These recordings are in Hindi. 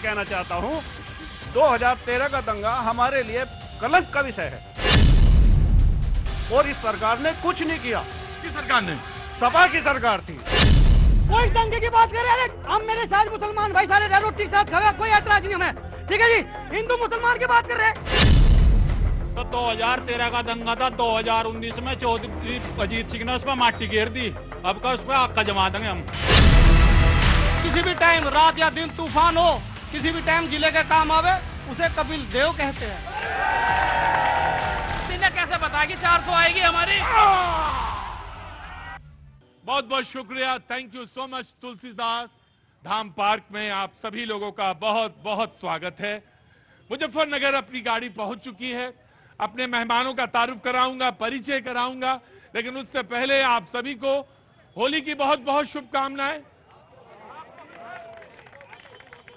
कहना चाहता हूं, 2013 का दंगा हमारे लिए कलंक का विषय है और इस सरकार ने कुछ नहीं किया। किस सरकार ने? सपा की सरकार थी। कोई दंगे की बात करे, अरे हम मेरे साथ मुसलमान भाई सारे रह रोटी साथ खा, कोई ऐतराज नहीं हमें, ठीक है जी। हिंदू मुसलमान की बात कर रहे हैं। तो 2013 का दंगा था, 2019 में चौधरी अजीत सिंह ने उस पर माटी घेर दी, अब का उस पर आग का जमा देंगे हम। किसी भी टाइम रात या दिन तूफान हो, किसी भी टाइम जिले के काम आवे, उसे कपिल देव कहते हैं। इन्हें कैसे बताया कि 400 आएगी हमारी? बहुत बहुत शुक्रिया, thank you so much Tulsidas. Dham park में आप सभी लोगों का बहुत बहुत स्वागत है। मुजफ्फरनगर अपनी गाड़ी पहुंच चुकी है। अपने मेहमानों का तारुफ कराऊंगा, परिचय कराऊंगा, लेकिन उससे पहले आप सभी को होली की बहुत बहुत शुभकामनाएं।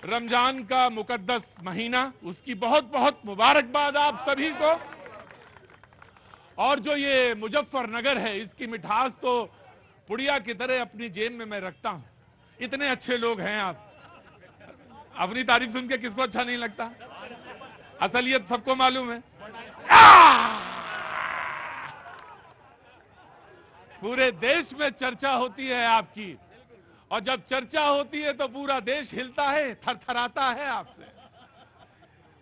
रमजान का मुकद्दस महीना, उसकी बहुत बहुत मुबारकबाद आप सभी को। और जो ये मुजफ्फरनगर है, इसकी मिठास तो पुड़िया की तरह अपनी जेब में मैं रखता हूं। इतने अच्छे लोग हैं आप। अपनी तारीफ सुन के किसको अच्छा नहीं लगता? असलियत सबको मालूम है। पूरे देश में चर्चा होती है आपकी, और जब चर्चा होती है तो पूरा देश हिलता है, थरथराता है आपसे।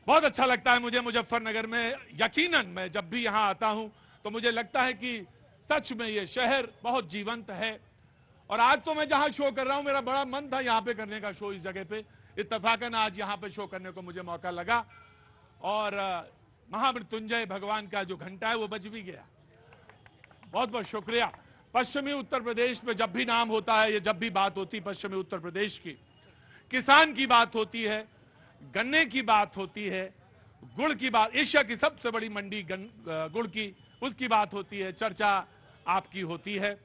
बहुत अच्छा लगता है मुझे मुजफ्फरनगर में। यकीनन मैं जब भी यहां आता हूं तो मुझे लगता है कि सच में ये शहर बहुत जीवंत है। और आज तो मैं जहां शो कर रहा हूं, मेरा बड़ा मन था यहां पे करने का शो, इस जगह पे। इत्तेफाकन आज यहां पे शो करने को मुझे मौका लगा और महामृत्युंजय भगवान का जो घंटा है वो बज भी गया। बहुत बहुत शुक्रिया। पश्चिमी उत्तर प्रदेश में जब भी नाम होता है, ये जब भी बात होती है पश्चिमी उत्तर प्रदेश की, किसान की बात होती है, गन्ने की बात होती है, गुड़ की बात, एशिया की सबसे बड़ी मंडी गुड़ की, उसकी बात होती है, चर्चा आपकी होती है,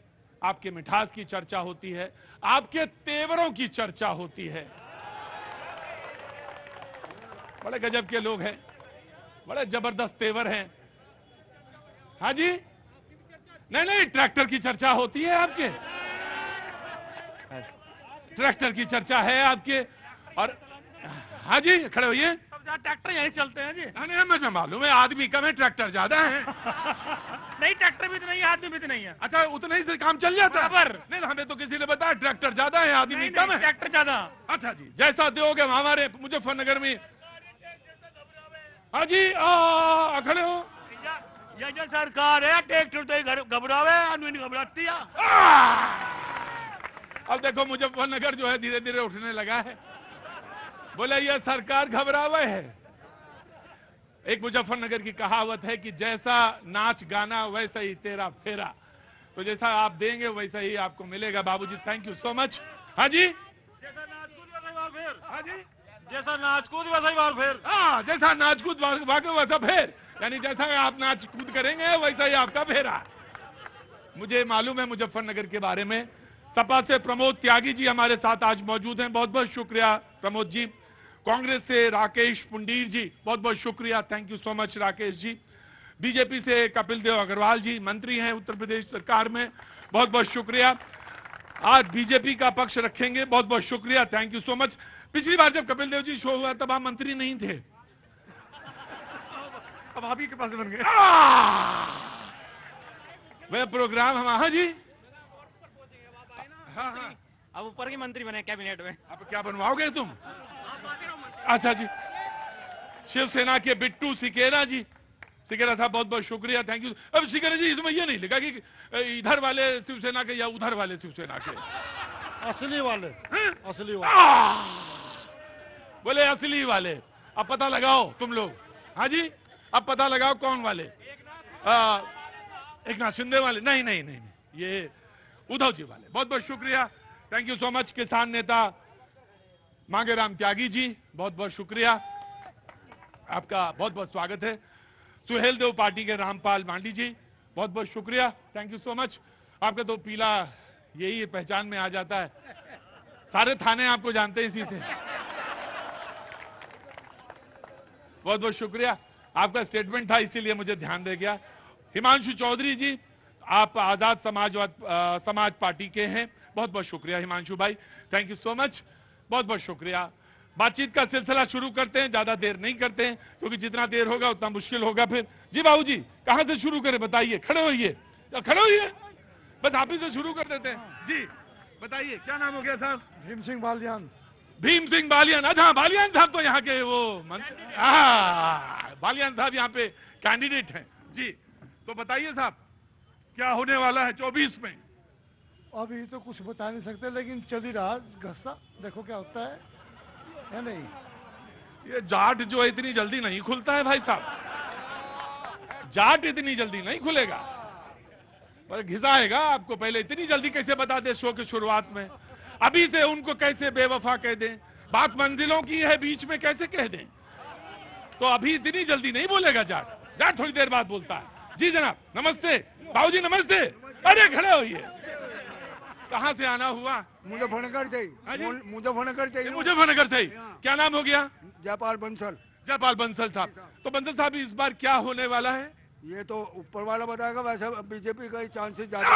आपके मिठास की चर्चा होती है, आपके तेवरों की चर्चा होती है। बड़े गजब के लोग हैं, बड़े जबरदस्त तेवर हैं। हाँ जी, नहीं नहीं, ट्रैक्टर की चर्चा होती है आपके, ट्रैक्टर की चर्चा है आपके। और हाँ जी, खड़े होइए। ट्रैक्टर यहीं चलते हैं जी। नहीं, मुझे मालूम है आदमी कम है, ट्रैक्टर ज्यादा है। नहीं, ट्रैक्टर भी तो नहीं है, आदमी भी तो नहीं है। अच्छा, उतना ही से काम चल जाता है? बराबर। नहीं, हमें तो किसी ने बताया ट्रैक्टर ज्यादा है, आदमी कम है। ट्रैक्टर ज्यादा। अच्छा जी, जैसा दोगे हमारे मुजफ्फरनगर में। हाँ जी, खड़े हो। ये जो सरकार है, ट्रैक्टर तो घबरावे, आदमी नहीं घबराती है। अब देखो मुजफ्फरनगर जो है धीरे धीरे उठने लगा है। बोले ये सरकार घबरावे है। एक मुजफ्फरनगर की कहावत है कि जैसा नाच गाना वैसा ही तेरा फेरा। तो जैसा आप देंगे वैसा ही आपको मिलेगा। बाबूजी, थैंक यू सो मच। हाँ जी, जैसा नाच कूद वैसा ही बार फेर। हाँ जी, जैसा नाच कूद वैसा ही बार फेर। हाँ, जैसा नाच कूद वैसा फेर, यानी जैसा आप नाच कूद करेंगे वैसा ही आपका फेरा। मुझे मालूम है मुजफ्फरनगर के बारे में। सपा से प्रमोद त्यागी जी हमारे साथ आज मौजूद हैं, बहुत बहुत शुक्रिया प्रमोद जी। कांग्रेस से राकेश पुंडीर जी, बहुत बहुत शुक्रिया, thank you so much Rakesh ji. BJP से कपिल देव अग्रवाल जी, मंत्री हैं उत्तर प्रदेश सरकार में, बहुत बहुत शुक्रिया। आज बीजेपी का पक्ष रखेंगे, बहुत बहुत शुक्रिया, थैंक यू सो मच। पिछली बार जब कपिल देव जी शो हुआ तब आप मंत्री नहीं थे, अब आप ही के पास बन गए। वह प्रोग्राम हम। हाँ जी, हाँ हाँ, अब ऊपर के मंत्री बने कैबिनेट में। अब क्या बनवाओगे तुम? अच्छा जी, शिवसेना के बिट्टू सिकेरा जी, सिकेरा साहब बहुत बहुत शुक्रिया, थैंक यू। अब सिकेरा जी, इसमें ये नहीं लिखा कि इधर वाले शिवसेना के या उधर वाले शिवसेना के, असली वाले। असली बोले असली वाले। अब पता लगाओ तुम लोग। हाँ जी, अब पता लगाओ कौन वाले। एक नाथ शिंदे वाले? नहीं नहीं नहीं, ये उद्धव जी वाले। बहुत बहुत शुक्रिया, थैंक यू सो मच। किसान नेता मांगेराम त्यागी जी, बहुत बहुत शुक्रिया, आपका बहुत बहुत स्वागत है। सुहेल देव पार्टी के रामपाल मांडी जी, बहुत बहुत शुक्रिया, थैंक यू सो मच। आपका तो पीला यही पहचान में आ जाता है, सारे थाने आपको जानते हैं इसी से। बहुत बहुत शुक्रिया, आपका स्टेटमेंट था इसीलिए मुझे ध्यान दे गया। हिमांशु चौधरी जी, आप आजाद समाज पार्टी के हैं, बहुत बहुत शुक्रिया हिमांशु भाई, थैंक यू सो मच, बहुत बहुत शुक्रिया। बातचीत का सिलसिला शुरू करते हैं, ज्यादा देर नहीं करते हैं, क्योंकि जितना देर होगा उतना मुश्किल होगा फिर। जी बाबू जी, कहां से शुरू करें बताइए? खड़े होइए, खड़े होइए, बस आप ही से शुरू कर देते हैं। जी बताइए, क्या नाम हो गया साहब? भीम सिंह बालियान। भीम सिंह बालियान। अच्छा, बालियान साहब तो यहाँ के वो बालियान साहब यहाँ पे कैंडिडेट हैं। जी तो बताइए साहब, क्या होने वाला है 24 में? अभी तो कुछ बता नहीं सकते, लेकिन चल ही रहा घसा, देखो क्या होता है नहीं? ये जाट जो है इतनी जल्दी नहीं खुलता है भाई साहब, जाट इतनी जल्दी नहीं खुलेगा, पर घिसाएगा आपको। पहले इतनी जल्दी कैसे बता दे शो की शुरुआत में? अभी से उनको कैसे बेवफा कह दें? बात मंजिलों की है, बीच में कैसे कह दें? तो अभी इतनी जल्दी नहीं बोलेगा जाट, जाट थोड़ी देर बाद बोलता है। जी जनाब नमस्ते, बाबूजी नमस्ते। अरे खड़े होइए, कहां से आना हुआ? मुजफ्फरनगर से। मुजफ्फरनगर से। मुजफ्फरनगर से। क्या नाम हो गया? जयपाल बंसल। जयपाल बंसल साहब। तो बंसल साहब इस बार क्या होने वाला है? ये तो ऊपर वाला बताएगा, वैसे बीजेपी का चांसेस ज्यादा।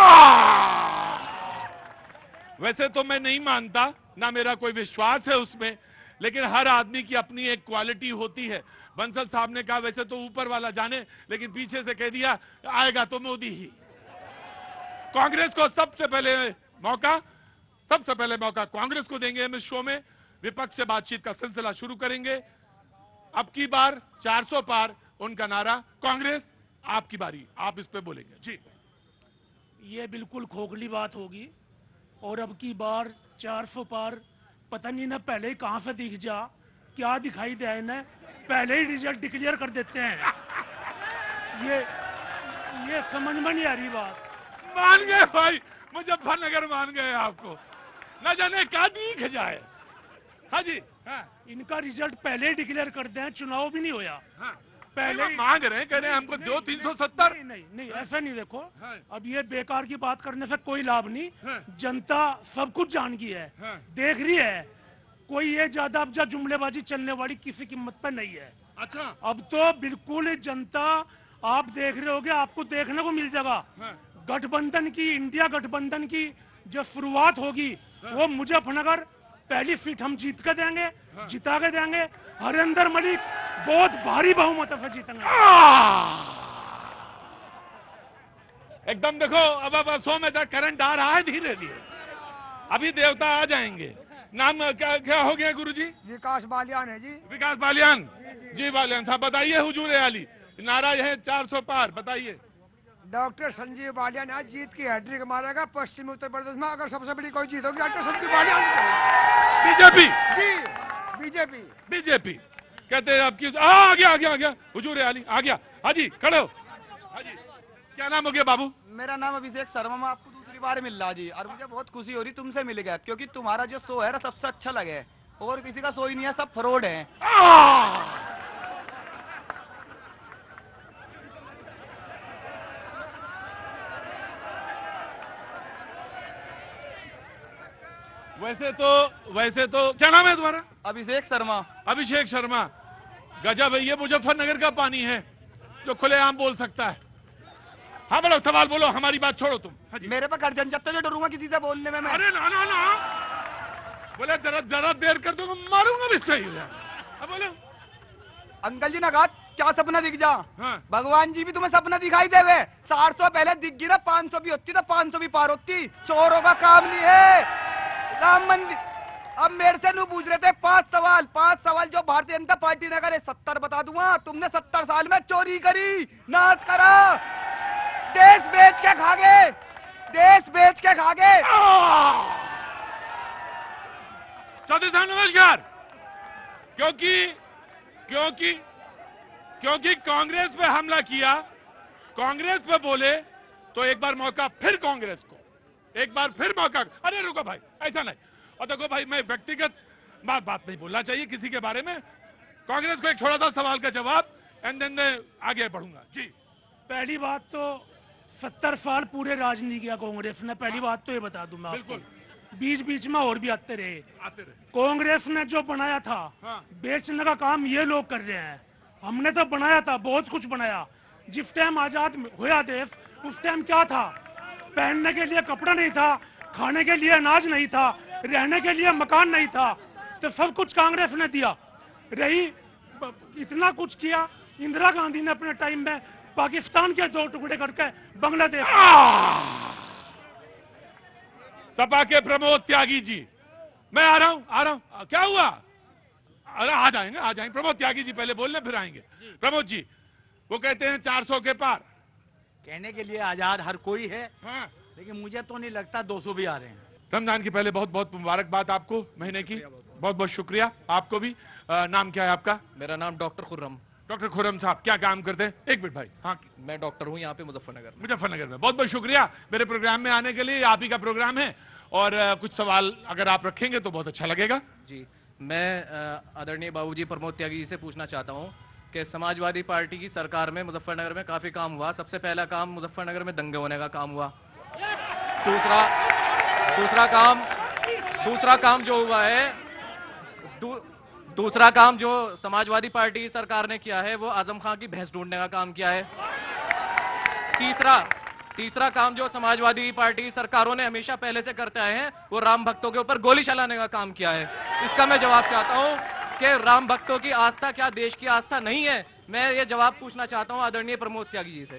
वैसे तो मैं नहीं मानता, ना मेरा कोई विश्वास है उसमें, लेकिन हर आदमी की अपनी एक क्वालिटी होती है। बंसल साहब ने कहा वैसे तो ऊपर वाला जाने, लेकिन पीछे से कह दिया आएगा तो मोदी ही। कांग्रेस को सबसे पहले मौका कांग्रेस को देंगे हम इस शो में। विपक्ष से बातचीत का सिलसिला शुरू करेंगे। अब की बार 400 पार उनका नारा। कांग्रेस आपकी बारी, आप इस पे बोलेंगे। जी ये बिल्कुल खोखली बात होगी, और अब की बार 400 पार पता नहीं ना पहले ही कहां से दिख जा, क्या दिखाई दे ना, पहले ही रिजल्ट डिक्लेयर कर देते हैं। ये समझ में नहीं आ रही बात। मान गए भाई, मुजफ्फरनगर मान गए आपको, न जाने क्या दिख जाए। हाँ जी, हाँ। इनका रिजल्ट पहले ही डिक्लेयर कर दें, चुनाव भी नहीं होया। हाँ। पहले ही मांग रहे हैं, कह रहे हैं हमको दो 370। नहीं ऐसा नहीं। देखो हाँ। अब ये बेकार की बात करने से कोई लाभ नहीं। हाँ। जनता सब कुछ जान गई है, हाँ। देख रही है। कोई ये ज्यादा अब जुमलेबाजी चलने वाली किसी कीमत पर नहीं है। अच्छा, अब तो बिल्कुल जनता, आप देख रहे होगे, आपको देखने को मिल जाएगा। हाँ। गठबंधन की, इंडिया गठबंधन की जो शुरुआत होगी, वो मुजफ्फरनगर पहली सीट हम जीत के देंगे, जिता के देंगे। हरिंदर मलिक बहुत भारी बहुमत से जीतेंगे। एकदम देखो, अब 100 में तक करंट आ रहा है धीरे धीरे, अभी देवता आ जाएंगे। नाम क्या हो गया गुरुजी? विकास बालियान है जी। विकास बालियान। जी बालियान साहब बताइए, हुजूर आली नारा यह है 400 पार, बताइए। डॉक्टर संजीव बालियान आज जीत की हैट्रिक मारेगा पश्चिमी उत्तर प्रदेश में। अगर सबसे बड़ी कोई जीत होगी डॉक्टर संजीव बालियान। बीजेपी जी बीजेपी कहते हैं आपकी। आ गया हुजूर आली आ गया। हाजी खड़े हो। हाजी क्या नाम हो गया बाबू? मेरा नाम अभिषेक शर्मा। मैं आपको दूसरी बार मिल रहा जी, और मुझे बहुत खुशी हो रही तुमसे मिल गया, क्योंकि तुम्हारा जो शो है ना सबसे अच्छा लगे, और किसी का शो ही नहीं है, सब फ्रॉड है। वैसे तो क्या नाम है तुम्हारा? अभिषेक शर्मा। अभिषेक शर्मा। गजब है, ये मुजफ्फरनगर का पानी है जो खुलेआम बोल सकता है। हाँ बोलो, सवाल बोलो, हमारी बात छोड़ो तुम। हाँ जी। मेरे पे गर्जन जब तक डरूंगा किसी से बोलने में मैं। अरे ना बोले जरा देर कर दूंगा, मारूंगा भी सही है। हाँ बोलो। अंकल जी नगात क्या सपना दिख जा। हाँ। भगवान जी भी तुम्हें सपना दिखाई देवे। 400 पहले दिख गई ना, 500 भी होती तो 500 भी पार होती। चोरों का काम नहीं है राम मंदिर। अब मेरे से नहीं पूछ रहे थे 5 सवाल जो भारतीय जनता पार्टी ने करे। 70 बता दूंगा। तुमने 70 साल में चोरी करी, नाच करा, देश बेच के खा गए। चौधरी साहब नमस्कार। क्योंकि कांग्रेस पे हमला किया, कांग्रेस पे बोले, तो एक बार मौका फिर कांग्रेस को, एक बार फिर मौका। अरे रुको भाई, ऐसा नहीं। और देखो भाई, मैं व्यक्तिगत बात नहीं बोलना चाहिए किसी के बारे में। कांग्रेस को एक छोटा सा सवाल का जवाब, एंड देन आगे बढ़ूंगा। जी पहली बात तो 70 साल पूरे राज नहीं किया कांग्रेस ने, पहली बात तो ये बता दूं मैं आपको। बीच में और भी आते रहे। कांग्रेस ने जो बनाया था, हाँ। बेचने का काम ये लोग कर रहे हैं। हमने तो बनाया था, बहुत कुछ बनाया। जिस टाइम आजाद हुआ देश, उस टाइम क्या था? पहनने के लिए कपड़ा नहीं था, खाने के लिए अनाज नहीं था, रहने के लिए मकान नहीं था। तो सब कुछ कांग्रेस ने दिया। रही इतना कुछ किया इंदिरा गांधी ने अपने टाइम में, पाकिस्तान के 2 टुकड़े करके बांग्लादेश। सपा के प्रमोद त्यागी जी, मैं आ रहा हूं। क्या हुआ? अरे आ जाएंगे प्रमोद त्यागी जी, पहले बोलने फिर आएंगे। प्रमोद जी, वो कहते हैं 400 के पार। कहने के लिए आजाद हर कोई है, हाँ, लेकिन मुझे तो नहीं लगता 200 भी आ रहे हैं। रमजान की पहले बहुत बहुत मुबारकबाद आपको महीने की, बहुत बहुत शुक्रिया आपको भी। नाम क्या है आपका? मेरा नाम डॉक्टर खुर्रम। डॉक्टर खुर्रम साहब, क्या काम करते हैं? एक मिनट भाई। हाँ, मैं डॉक्टर हूँ यहाँ पे मुजफ्फरनगर में। बहुत बहुत शुक्रिया मेरे प्रोग्राम में आने के लिए। आप ही का प्रोग्राम है और कुछ सवाल अगर आप रखेंगे तो बहुत अच्छा लगेगा। जी, मैं आदरणीय बाबूजी प्रमोद त्यागी जी से पूछना चाहता हूँ कि समाजवादी पार्टी की सरकार में मुजफ्फरनगर में काफी काम हुआ। सबसे पहला काम मुजफ्फरनगर में दंगे होने का काम हुआ। दूसरा काम जो हुआ है, दूसरा काम जो समाजवादी पार्टी की सरकार ने किया है वो आजम खान की भैंस ढूंढने का काम किया है। तीसरा काम जो समाजवादी पार्टी की सरकारों ने हमेशा पहले से करते आए हैं वो राम भक्तों के ऊपर गोली चलाने का काम किया है। इसका मैं जवाब चाहता हूं कि राम भक्तों की आस्था क्या देश की आस्था नहीं है? मैं ये जवाब पूछना चाहता हूं आदरणीय प्रमोद त्यागी जी से।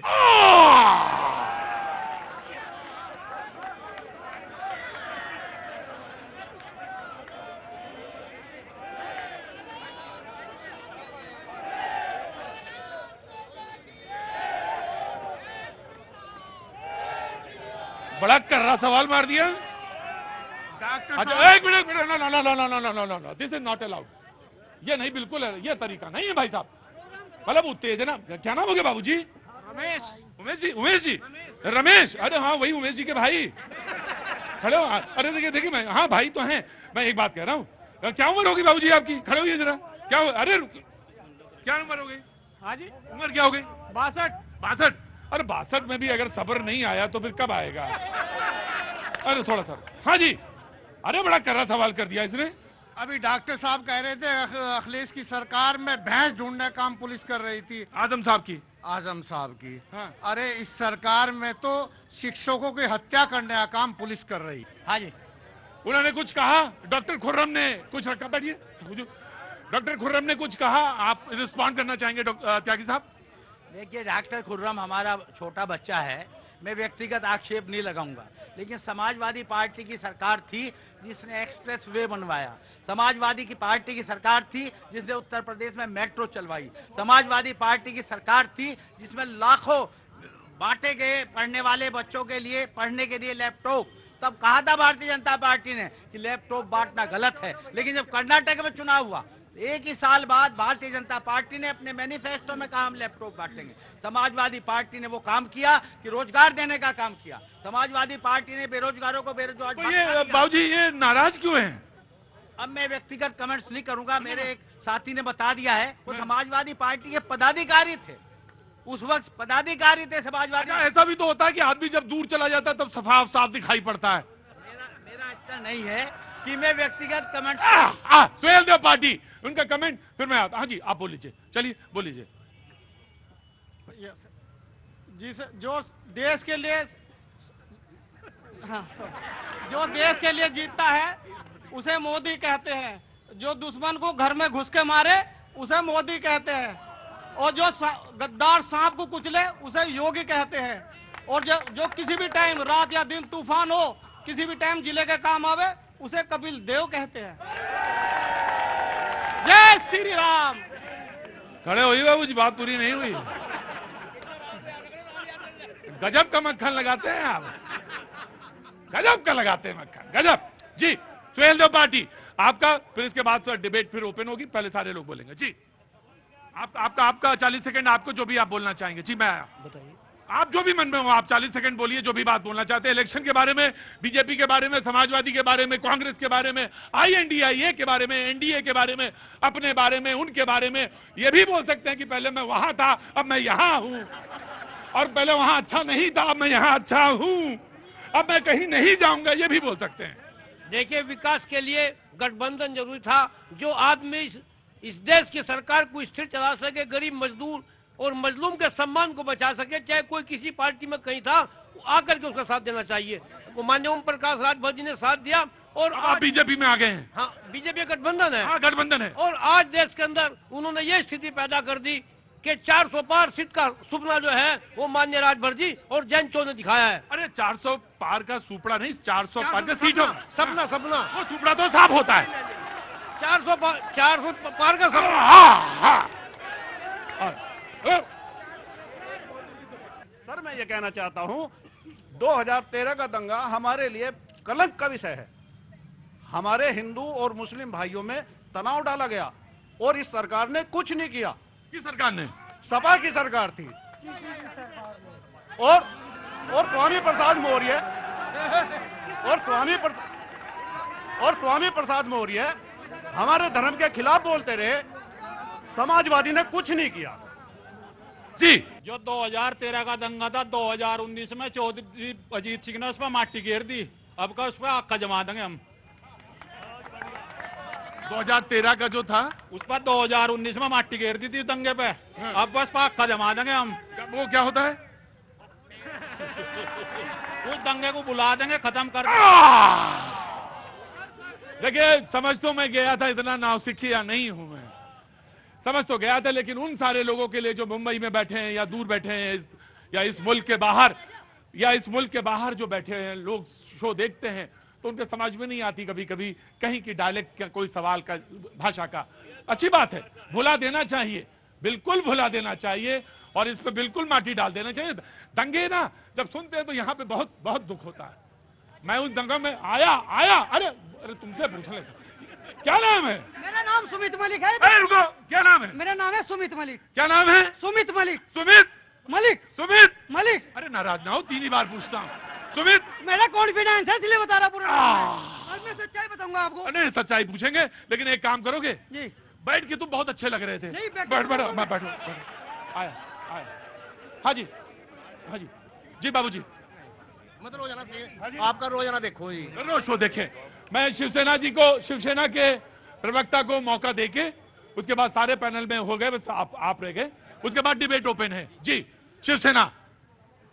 बड़ा कर्रा सवाल मार दिया। अच्छा, एक minute, no, this is not allowed. ये नहीं, बिल्कुल है, ये तरीका नहीं है भाई साहब। मतलब उत्तेज है ना। क्या नाम हो गया बाबूजी? उमेश जी। रमेश, अरे हाँ वही उमेश जी के भाई खड़े हो। अरे देखिए मैं, हाँ भाई तो हैं। मैं एक बात कह रहा हूँ, क्या उम्र होगी बाबूजी आपकी? खड़े होइए जरा। क्या अरे क्या उम्र हो गई? हाँ जी, उम्र क्या हो गई? 62। अरे 62 में भी अगर सब्र नहीं आया तो फिर कब आएगा? अरे थोड़ा सा। हाँ जी, अरे बड़ा कर्रा सवाल कर दिया इसने। अभी डॉक्टर साहब कह रहे थे अखिलेश की सरकार में भैंस ढूंढने का काम पुलिस कर रही थी। आजम साहब की। हाँ। अरे इस सरकार में तो शिक्षकों की हत्या करने का काम पुलिस कर रही। हाँ जी, उन्होंने कुछ कहा, डॉक्टर खुर्रम ने कुछ रखा। बैठिए, डॉक्टर खुर्रम ने कुछ कहा, आप रिस्पॉन्ड करना चाहेंगे त्यागी साहब? देखिए, डॉक्टर खुर्रम हमारा छोटा बच्चा है, मैं व्यक्तिगत आक्षेप नहीं लगाऊंगा, लेकिन समाजवादी पार्टी की सरकार थी जिसने एक्सप्रेस वे बनवाया। समाजवादी की पार्टी की सरकार थी जिसने उत्तर प्रदेश में मेट्रो चलवाई। समाजवादी पार्टी की सरकार थी जिसमें लाखों बांटे गए पढ़ने वाले बच्चों के लिए पढ़ने के लिए लैपटॉप। तब कहा था भारतीय जनता पार्टी ने कि लैपटॉप बांटना गलत है, लेकिन जब कर्नाटक में चुनाव हुआ एक ही साल बाद भारतीय जनता पार्टी ने अपने मैनिफेस्टो में कहा हम लैपटॉप बांटेंगे। समाजवादी पार्टी ने वो काम किया कि रोजगार देने का काम किया। समाजवादी पार्टी ने बेरोजगारों को बेरोजगार। ये बाबूजी ये नाराज क्यों हैं? अब मैं व्यक्तिगत कमेंट्स नहीं करूंगा, मेरे एक साथी ने बता दिया है, वो समाजवादी पार्टी के पदाधिकारी थे, उस वक्त पदाधिकारी थे समाजवादी। ऐसा भी तो होता है कि आदमी जब दूर चला जाता है तब साफ दिखाई पड़ता है। मेरा इतना नहीं है कि मैं व्यक्तिगत कमेंट। सुहेल देव पार्टी, उनका कमेंट फिर मैं आता। हाँ जी, आप बोल लीजिए, चलिए बोल लीजिए। जी सर, जो देश के लिए जो देश के लिए जीतता है उसे मोदी कहते हैं, जो दुश्मन को घर में घुस के मारे उसे मोदी कहते हैं, और जो गद्दार सांप को कुचले उसे योगी कहते हैं, और जो किसी भी टाइम रात या दिन तूफान हो किसी भी टाइम जिले के काम आवे उसे कपिल देव कहते हैं। जय श्री राम। खड़े हुई बाबू जी, बात पूरी नहीं हुई। गजब का मक्खन लगाते हैं आप, गजब का लगाते हैं मक्खन, गजब। जी सुहेल देव पार्टी आपका, फिर इसके बाद डिबेट फिर ओपन होगी, पहले सारे लोग बोलेंगे। जी आपका 40 सेकंड, आपको जो भी आप बोलना चाहेंगे। जी मैं बताइए, आप जो भी मन में हो आप 40 सेकंड बोलिए, जो भी बात बोलना चाहते हैं, इलेक्शन के बारे में, बीजेपी के बारे में, समाजवादी के बारे में, कांग्रेस के बारे में, INDIA के बारे में, NDA के बारे में, अपने बारे में, उनके बारे में। ये भी बोल सकते हैं कि पहले मैं वहां था अब मैं यहां हूं, और पहले वहां अच्छा नहीं था अब मैं यहां अच्छा हूं, अब मैं कहीं नहीं जाऊंगा, ये भी बोल सकते हैं। देखिए, विकास के लिए गठबंधन जरूरी था, जो आदमी इस देश की सरकार को स्थिर चला सके, गरीब मजदूर और मजलूम के सम्मान को बचा सके, चाहे कोई किसी पार्टी में कहीं था, आकर के उसका साथ देना चाहिए। वो माननीय ओम प्रकाश राजभर जी ने साथ दिया, और अब आप बीजेपी में आ गए हैं। हाँ, बीजेपी गठबंधन है। हाँ, गठबंधन है। और आज देश के अंदर उन्होंने ये स्थिति पैदा कर दी कि 400 पार सीट का सुपना जो है वो मान्य राजभर जी और जैन चो ने दिखाया है। अरे 400 पार का सुपड़ा नहीं, 400 पार का सीट हो। सपना सपना वो सुपड़ा तो साफ होता है। 400 पार का सपना। हाँ। सर मैं ये कहना चाहता हूं 2013 का दंगा हमारे लिए कलंक का विषय है। हमारे हिंदू और मुस्लिम भाइयों में तनाव डाला गया और इस सरकार ने कुछ नहीं किया। किस सरकार ने? सपा की सरकार थी। और स्वामी प्रसाद मौर्य हमारे धर्म के खिलाफ बोलते रहे। समाजवादी ने कुछ नहीं किया। जी, जो 2013 का दंगा था 2019 में चौधरी अजीत सिंह ने उस पर माटी घेर दी। अब का उस पर आका जमा देंगे हम। 2013 का जो था उस पर 2019 में माटी घेर दी थी दंगे पे। अब बस पर आका जमा देंगे हम। वो क्या होता है? उस दंगे को बुला देंगे, खत्म कर देखिए, समझ तो मैं गया था, इतना नौसिखिया नहीं हूं मैं, समझ तो गया था, लेकिन उन सारे लोगों के लिए जो मुंबई में बैठे हैं या दूर बैठे हैं या इस मुल्क के बाहर जो बैठे हैं लोग शो देखते हैं, तो उनके समझ में नहीं आती कभी कभी कहीं की डायलेक्ट का कोई सवाल का भाषा का। अच्छी बात है, भुला देना चाहिए, बिल्कुल भुला देना चाहिए और इस पे बिल्कुल माटी डाल देना चाहिए। दंगे ना जब सुनते हैं तो यहाँ पे बहुत बहुत दुख होता है। मैं उस दंगा में आया। अरे तुमसे पूछ लेता, क्या नाम है? मेरा नाम सुमित मलिक है। अरे रुको, क्या नाम है? मेरा नाम है सुमित मलिक। क्या नाम है? सुमित मलिक। सुमित मलिक। अरे नाराज ना हो, 3 ही बार पूछता हूँ। सुमित, मेरा कॉन्फिडेंस है इसलिए बता रहा पूरा। आज मैं सच्चाई बताऊंगा आपको। नहीं, सच्चाई पूछेंगे, लेकिन एक काम करोगे जी? बैठ के तुम बहुत अच्छे लग रहे थे। नहीं, बैठो। आया। हाँ जी जी बाबूजी, मत रोजाना आपका रोजाना देखो जी। रोज शो देखे। मैं शिवसेना के प्रवक्ता को मौका देके उसके बाद सारे पैनल में हो गए, बस आप रह गए। उसके बाद डिबेट ओपन है। जी, शिवसेना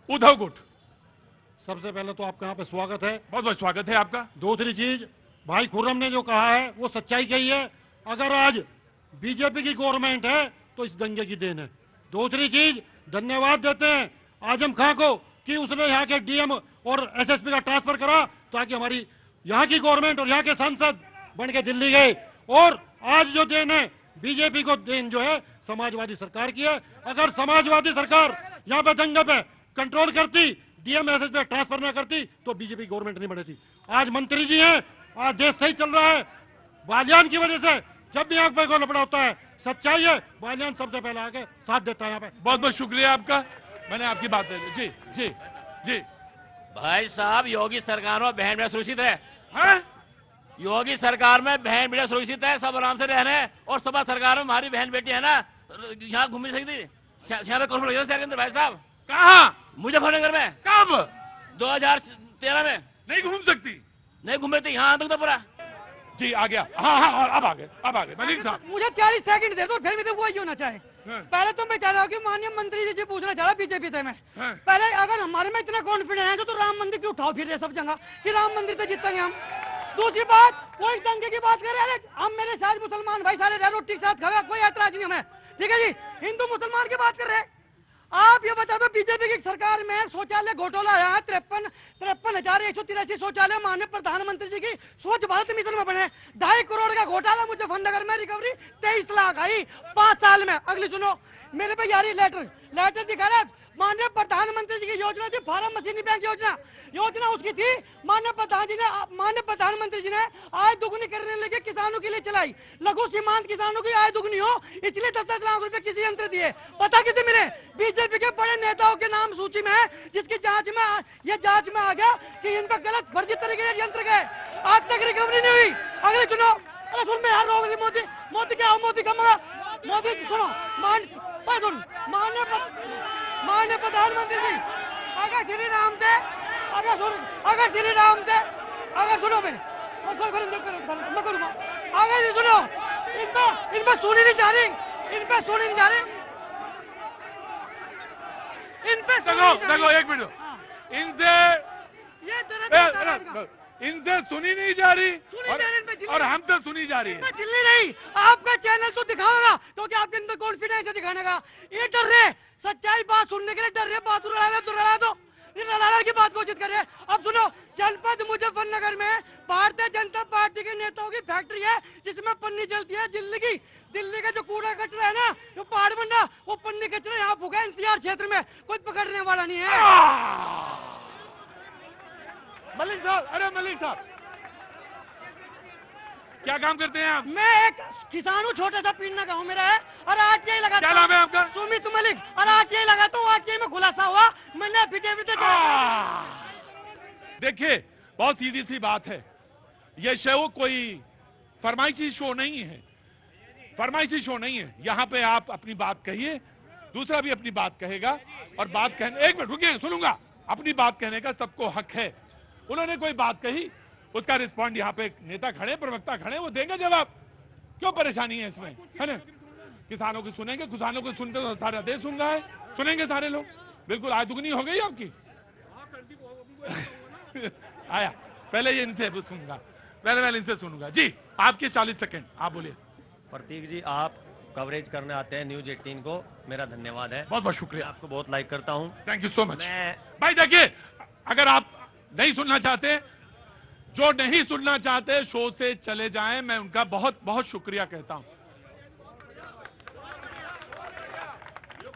उद्धव गुट। सबसे पहले तो आपका यहाँ पे स्वागत है। बहुत बहुत स्वागत है आपका। दूसरी चीज, भाई खुर्रम ने जो कहा है वो सच्चाई कही है। अगर आज बीजेपी की गवर्नमेंट है तो इस दंगे की देन है। दूसरी चीज, धन्यवाद देते हैं आजम खां को कि उसने यहाँ के डीएम और एसएसपी का ट्रांसफर करा, ताकि हमारी यहाँ की गवर्नमेंट और यहाँ के सांसद बन के दिल्ली गए। और आज जो देन है बीजेपी को, देन जो है समाजवादी सरकार की है। अगर समाजवादी सरकार यहाँ पे दंगे पे कंट्रोल करती, डीएम एसएसपी ट्रांसफर न करती, तो बीजेपी गवर्नमेंट नहीं बढ़ती। आज मंत्री जी हैं, आज देश सही चल रहा है बालियान की वजह से। जब भी आंख पे कोई लपड़ा होता है, सच्चाई है, बालियान सबसे पहले आके साथ देता है यहाँ पे। बहुत बहुत शुक्रिया आपका, मैंने आपकी बात ले ली। जी भाई साहब, योगी सरकार में बहन बेटा सुरक्षित है। हाँ? योगी सरकार में बहन बेटा सुरक्षित है, सब आराम से रह रहे हैं। और सपा सरकार में हमारी बहन बेटी है ना, यहाँ घूम नहीं सकती। यहाँ पे कॉन्फ्रेंस के अंदर भाई साहब। कहाँ? मुजफ्फरनगर में। कब? 2013 में। नहीं घूम सकती? नहीं घूम रही, यहाँ तक तो पूरा। जी आ गया। हाँ, अब आ गए मलिक साहब। मुझे 40 सेकंड दे दो, फिर भी तो वही होना चाहे। पहले तो मैं चाह रहा हूँ कि माननीय मंत्री जी से पूछना चाह रहा बीजेपी से मैं। पहले अगर हमारे में इतना कॉन्फिडेंस है तो राम मंदिर क्यों उठाओ फिर सब जगह कि राम मंदिर से जीतेंगे हम। दूसरी बात, कोई दंगे की बात करे, अरे हम मेरे साथ मुसलमान भाई सारे रह रोटी के साथ खाया, कोई ऐतराज नहीं हमें, ठीक है जी। हिंदू मुसलमान की बात कर रहे हैं आप। ये बता दो बीजेपी की सरकार में शौचालय घोटाला आया है। 53,183 शौचालय माननीय प्रधानमंत्री जी की स्वच्छ भारत मिशन में बने। 2.5 करोड़ का घोटाला मुजफ्फरनगर में, रिकवरी 23 लाख आई 5 साल में। अगली सुनो, मेरे पे यारी लेटर दिखा रहा। माननीय प्रधानमंत्री जी की योजना थी फार्म मशीनी बैंक योजना उसकी थी। माननीय प्रधानमंत्री जी ने आय दुगनी करने लगे, किसानों के लिए चलाई। लघु सीमांत किसानों की आय दुगनी हो, इसलिए 10-10 लाख रुपए किसी यंत्र दिए। पता किसे मिले? बीजेपी के बड़े नेताओं के नाम सूची में है, जिसकी जांच में आ गया कि इन पर गलत फर्जी तरीके से यंत्र गए। आज तक रिकवरी नहीं हुई। अगले चुनाव, अरे सुन में यार मोदी क्या हो, मोदी का मगर मोदी सुनो, माननीय प्रधानमंत्री जी, अगर श्री राम थे, अगर सुनो मैं करूँगा, अगर सुनो, इन पर सुनी नहीं जा रही, देखो 1 मिनट इनसे इनसे सुनी नहीं जा रही और हमसे सुनी जा रही है। दिल्ली नहीं, आपका चैनल तो दिखाएगा क्योंकि आपके अंदर कॉन्फिडेंस है दिखाने का। ये डर रहे सच्चाई बात सुनने के लिए, डर रहे बात लड़ा दो लड़ाने की बात कोशिश कर रहे हैं। अब सुनो, जनपद मुजफ्फरनगर में भारतीय जनता पार्टी के नेताओं की फैक्ट्री है जिसमें पन्नी चलती है दिल्ली का जो कूड़ा कचरा है ना, जो पहाड़ बंडा, वो पन्नी कचरा यहाँ फूका एनसीआर क्षेत्र में, कोई पकड़ने वाला नहीं है। मलिक साहब, अरे मलिक साहब, क्या काम करते हैं आप? मैं एक किसान हूँ, छोटा सा पीना गाँव मेरा है, और आज यही लगा। क्या नाम है आपका? सुमित मलिक। और आज यही लगा तो आज यही में खुलासा हुआ, मैंने एफिडेविट देखिए, बहुत सीधी सी बात है, ये शो कोई फरमाइशी शो नहीं है, फरमाइशी शो नहीं है। यहाँ पे आप अपनी बात कहिए, दूसरा भी अपनी बात कहेगा, और बात कहने, एक मिनट रुकिए, सुनूंगा। अपनी बात कहने का सबको हक है। उन्होंने कोई बात कही, उसका रिस्पॉन्ड यहाँ पे नेता खड़े, प्रवक्ता खड़े, वो देंगे जवाब। क्यों परेशानी है इसमें, है ना? किसानों की सुनेंगे, किसानों को सुनते तो सारा देश सुन रहा है, सुनेंगे सारे लोग। बिल्कुल आय दुगनी हो गई आपकी। आया, पहले ये इनसे सुनूंगा, पहले इनसे सुनूंगा। जी, आपके 40 सेकंड, आप बोलिए। प्रतीक जी, आप कवरेज करने आते हैं न्यूज 18 को, मेरा धन्यवाद है। बहुत बहुत शुक्रिया, आपको बहुत लाइक करता हूं। Thank you so much. भाई देखिए, अगर आप नहीं सुनना चाहते, जो नहीं सुनना चाहते शो से चले जाएं, मैं उनका बहुत बहुत शुक्रिया कहता हूं।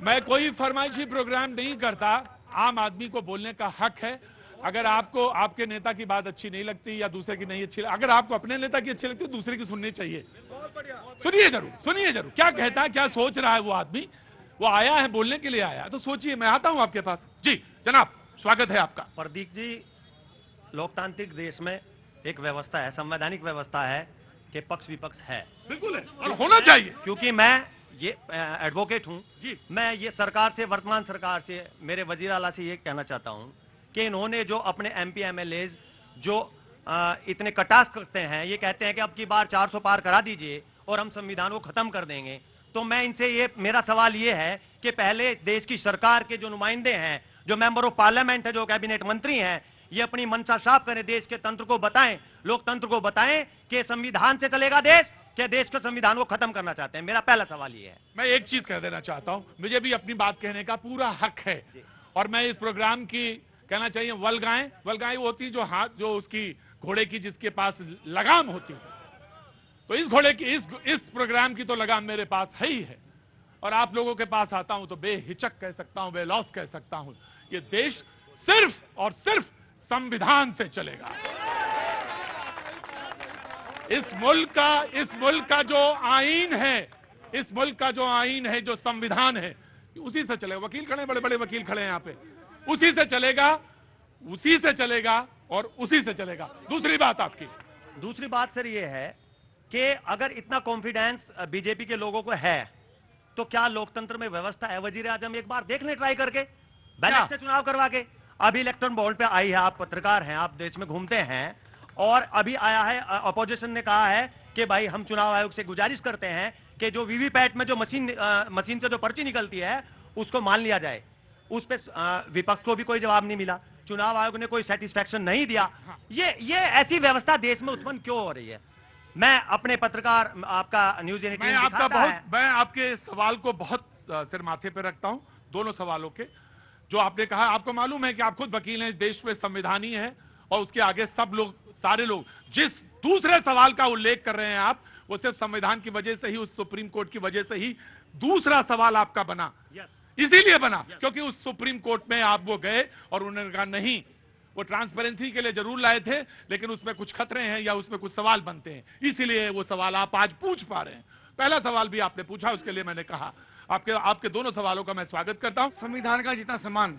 मैं कोई फरमाइशी प्रोग्राम नहीं करता, आम आदमी को बोलने का हक है। अगर आपको आपके नेता की बात अच्छी नहीं लगती या दूसरे की नहीं अच्छी, अगर आपको अपने नेता की अच्छी लगती है, दूसरे की सुननी चाहिए। सुनिए जरूर, सुनिए जरूर, क्या कहता है, क्या सोच रहा है वो आदमी। वो आया है बोलने के लिए, आया है तो सोचिए। मैं आता हूं आपके पास। जी जनाब, स्वागत है आपका। प्रदीप जी, लोकतांत्रिक देश में एक व्यवस्था है, संवैधानिक व्यवस्था है कि पक्ष विपक्ष है। बिल्कुल है, और होना चाहिए। क्योंकि मैं ये एडवोकेट हूं, मैं ये सरकार से, वर्तमान सरकार से, मेरे वजीर आला से ये कहना चाहता हूं कि इन्होंने जो अपने एमपी एमएलएज जो इतने कटाक्ष करते हैं, ये कहते हैं कि अब की बार 400 पार करा दीजिए और हम संविधान को खत्म कर देंगे, तो मैं इनसे ये, मेरा सवाल ये है कि पहले देश की सरकार के जो नुमाइंदे हैं, जो मेंबर ऑफ पार्लियामेंट है, जो कैबिनेट मंत्री हैं, ये अपनी मंशा साफ करें, देश के तंत्र को बताएं, लोकतंत्र को बताएं कि संविधान से चलेगा देश, क्या देश के संविधान को खत्म करना चाहते हैं। मेरा पहला सवाल ये है। मैं एक चीज कह देना चाहता हूं, मुझे भी अपनी बात कहने का पूरा हक है, और मैं इस प्रोग्राम की कहना चाहिए वलगाएं वो होती जो हाथ, जो उसकी घोड़े की जिसके पास लगाम होती है, तो इस घोड़े की, इस प्रोग्राम की तो लगाम मेरे पास है ही है। और आप लोगों के पास आता हूं तो बेहिचक कह सकता हूं, बेलौस कह सकता हूं, ये देश सिर्फ और सिर्फ संविधान से चलेगा। इस मुल्क का जो आईन है, इस मुल्क का जो आईन है, जो संविधान है, उसी से चलेगा। वकील खड़े, बड़े बड़े वकील खड़े हैं यहाँ पे, उसी से चलेगा, उसी से चलेगा और उसी से चलेगा। दूसरी बात सर ये है कि अगर इतना कॉन्फिडेंस बीजेपी के लोगों को है तो क्या लोकतंत्र में व्यवस्था है? वजीर आजम एक बार देख लें ट्राई करके, बैलेट से चुनाव करवा के। अभी इलेक्ट्रॉन बॉन्ड पे आई है, आप पत्रकार हैं, आप देश में घूमते हैं, और अभी आया है, अपोजिशन ने कहा है कि भाई हम चुनाव आयोग से गुजारिश करते हैं कि जो वीवीपैट में जो मशीन से जो पर्ची निकलती है उसको मान लिया जाए। उस पे विपक्ष को भी कोई जवाब नहीं मिला, चुनाव आयोग ने कोई सेटिस्फैक्शन नहीं दिया। ये ऐसी व्यवस्था देश में उत्पन्न क्यों हो रही है? मैं अपने पत्रकार, आपका न्यूज 18 मैं आपके सवाल को बहुत सिर माथे पे रखता हूं, दोनों सवालों के। जो आपने कहा, आपको मालूम है कि आप खुद वकील हैं, देश में संविधान ही है, और उसके आगे सब लोग, सारे लोग, जिस दूसरे सवाल का उल्लेख कर रहे हैं आप, वो सिर्फ संविधान की वजह से ही, उस सुप्रीम कोर्ट की वजह से ही दूसरा सवाल आपका बना। इसीलिए बना क्योंकि उस सुप्रीम कोर्ट में आप वो गए और उन्होंने कहा नहीं, वो ट्रांसपेरेंसी के लिए जरूर लाए थे, लेकिन उसमें कुछ खतरे हैं या उसमें कुछ सवाल बनते हैं, इसीलिए वो सवाल आप आज पूछ पा रहे हैं। पहला सवाल भी आपने पूछा, उसके लिए मैंने कहा आपके दोनों सवालों का मैं स्वागत करता हूं। संविधान का जितना सम्मान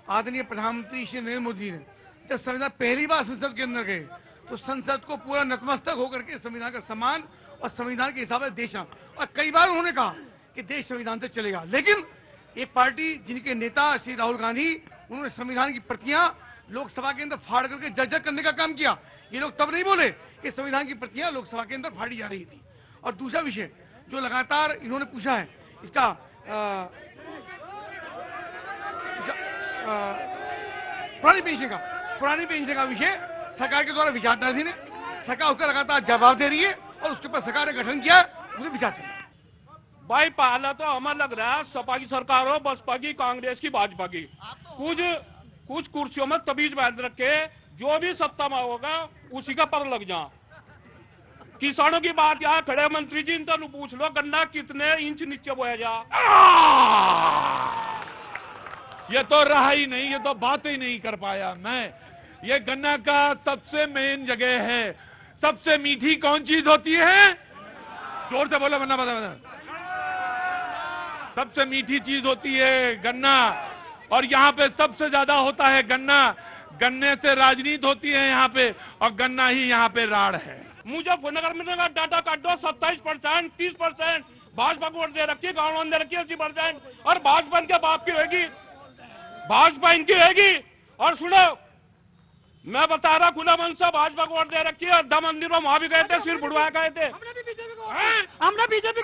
आदरणीय प्रधानमंत्री श्री नरेंद्र मोदी ने, जब संविधान पहली बार संसद के अंदर गए तो संसद को पूरा नतमस्तक होकर के संविधान का सम्मान और संविधान के हिसाब से देश, और कई बार उन्होंने कहा कि देश संविधान से चलेगा। लेकिन एक पार्टी जिनके नेता श्री राहुल गांधी, उन्होंने संविधान की प्रतियां लोकसभा के अंदर फाड़ करके जर्जर करने का काम किया। ये लोग तब नहीं बोले कि संविधान की प्रतियां लोकसभा के अंदर फाड़ी जा रही थी। और दूसरा विषय जो लगातार इन्होंने पूछा है, इसका पुरानी पेंशन का विषय, सरकार के द्वारा विचारधाराधीन है, सरकार उसका लगातार जवाब दे रही है और उसके ऊपर सरकार ने गठन किया, उसे विचार चल रहा है। भाई पहला तो हमें लग रहा है सपा की सरकार हो, बसपा की, कांग्रेस की, भाजपा की, कुछ कुर्सियों में तमीज बांध रखे, जो भी सत्ता में होगा उसी का पर लग जा। किसानों की बात यहाँ खड़े मंत्री जी इनका पूछ लो, गन्ना कितने इंच नीचे बोया जा। ये तो रहा ही नहीं, ये तो बात ही नहीं कर पाया मैं। ये गन्ना का सबसे मेन जगह है। सबसे मीठी कौन चीज होती है? जोर से बोलो वरना बता। सबसे मीठी चीज होती है गन्ना, और यहाँ पे सबसे ज्यादा होता है गन्ना। गन्ने से राजनीति होती है यहाँ पे, और गन्ना ही यहाँ पे राड़ है। मुजफ्फरनगर में डाटा काटो, 27%, 30% भाजपा को वोट दे रखी है, गाँव दे रखी है 80%, और भाजपा इनके बाप की होगी, भाजपा इनकी होगी। और सुनो, मैं बता रहा खुला मन से, भाजपा को वोट दे रखी है, अड्डा मंदिर में वहां भी गए थे, सिर बुढ़वा गए थे। हमने बीजेपी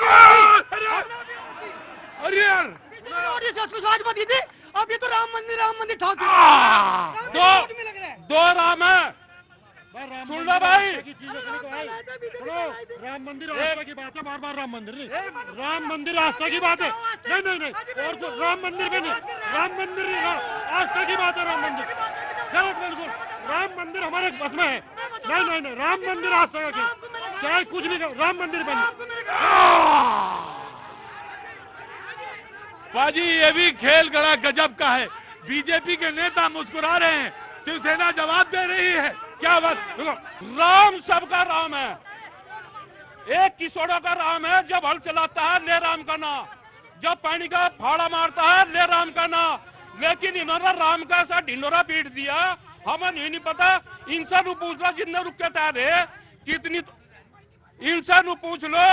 अरे यार भाजपा दी थी, अब ये तो राम मंदिर ठाक दो राम है। सुन लो भाई, राम मंदिर आस्था की बात है, बार बार राम मंदिर नहीं, राम मंदिर आस्था की बात है। नहीं और तो राम मंदिर में नहीं, राम मंदिर नहीं, आस्था की बात है। राम मंदिर गलत, बिल्कुल राम मंदिर हमारे बस में है। नहीं राम मंदिर आस्था का, चाहे कुछ भी राम मंदिर बने। बाजी ये भी खेल बड़ा गजब का है। बीजेपी के नेता मुस्कुरा रहे हैं, शिवसेना जवाब दे रही है। क्या बात? राम सबका राम है, एक किशोरों का राम है। जब हल चलाता है ले राम का नाम, जब पानी का फाड़ा मारता है ले राम का नाम। लेकिन इन्होंने राम का ऐसा ढिंडोरा पीट दिया, हमें नहीं पता। इनसे नु पूछ लो जिनने रुक के तैयार कितनी, इनसे नु पूछ लो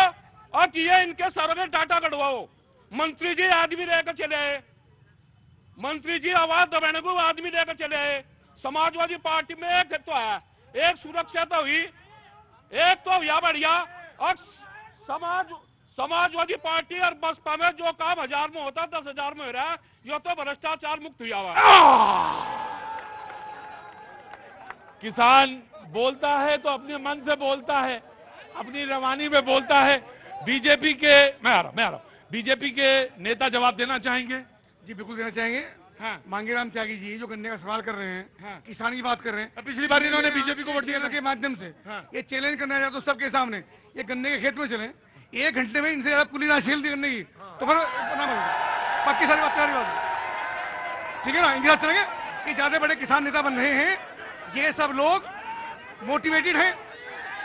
और ये इनके सरों में डाटा कटवाओ। मंत्री जी आदमी लेकर चले आए, मंत्री जी आवाज दबाने को आदमी लेकर चले आए। समाजवादी पार्टी में एक तो है, एक सुरक्षा तो हुई, एक तो या बढ़िया। और समाजवादी पार्टी और बसपा में जो काम 1000 में होता 10,000 में हो रहा है, ये तो भ्रष्टाचार मुक्त हुआ हुआ है। किसान बोलता है तो अपने मन से बोलता है, अपनी रवानी में बोलता है। बीजेपी के मैं आ रहा हूं, बीजेपी के नेता जवाब देना चाहेंगे? जी बिल्कुल देना चाहेंगे। हाँ। मांगेराम त्यागी जी जो गन्ने का सवाल कर रहे हैं, हाँ। किसान की बात कर रहे हैं। पिछली बार इन्होंने बीजेपी को वोट दिया के माध्यम से, हाँ। ये चैलेंज करना चाहते तो सबके सामने, ये गन्ने के खेत में चले, 1 घंटे में इनसे ज्यादा कुली ना झेल दी गन्ने की, तो फिर पक्की सारी बात ठीक है ना। इनके साथ चलेंगे कि ज्यादा बड़े किसान नेता बन रहे हैं, ये सब लोग मोटिवेटेड हैं,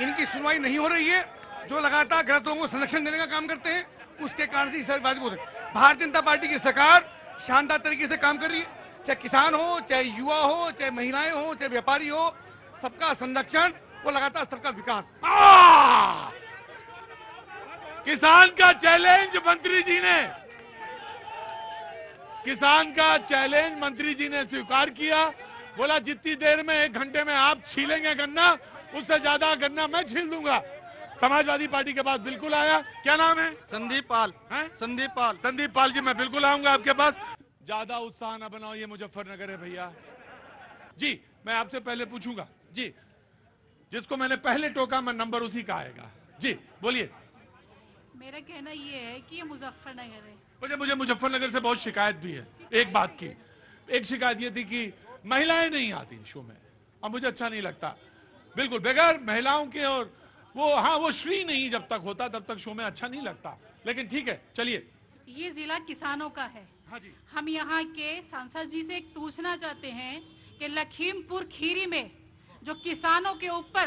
इनकी सुनवाई नहीं हो रही है। जो लगातार गलतों को संरक्षण देने का काम करते हैं, उसके कारण से सारी बात बोल रहे। भारतीय जनता पार्टी की सरकार शानदार तरीके से काम कर रही है, चाहे किसान हो, चाहे युवा हो, चाहे महिलाएं हो, चाहे व्यापारी हो, सबका संरक्षण और लगातार सबका विकास। किसान का चैलेंज मंत्री जी ने, किसान का चैलेंज मंत्री जी ने स्वीकार किया। बोला जितनी देर में 1 घंटे में आप छीलेंगे गन्ना, उससे ज्यादा गन्ना मैं छील दूंगा। समाजवादी पार्टी के पास बिल्कुल आया। क्या नाम है? संदीप पाल। संदीप पाल जी, मैं बिल्कुल आऊंगा आपके पास। ज्यादा उत्साह न बनाओ, ये मुजफ्फरनगर है भैया जी। मैं आपसे पहले पूछूंगा जी, जिसको मैंने पहले टोका मैं नंबर उसी का आएगा जी। बोलिए। मेरा कहना ये है कि ये मुजफ्फरनगर है। मुझे मुजफ्फरनगर से बहुत शिकायत भी है। एक बात की, एक शिकायत ये थी कि महिलाएं नहीं आती शो में, और मुझे अच्छा नहीं लगता बिल्कुल। बगैर महिलाओं के और वो श्री नहीं जब तक होता तब तक शो में अच्छा नहीं लगता। लेकिन ठीक है, चलिए। ये जिला किसानों का है। हाँ जी। हम यहाँ के सांसद जी से पूछना चाहते हैं कि लखीमपुर खीरी में जो किसानों के ऊपर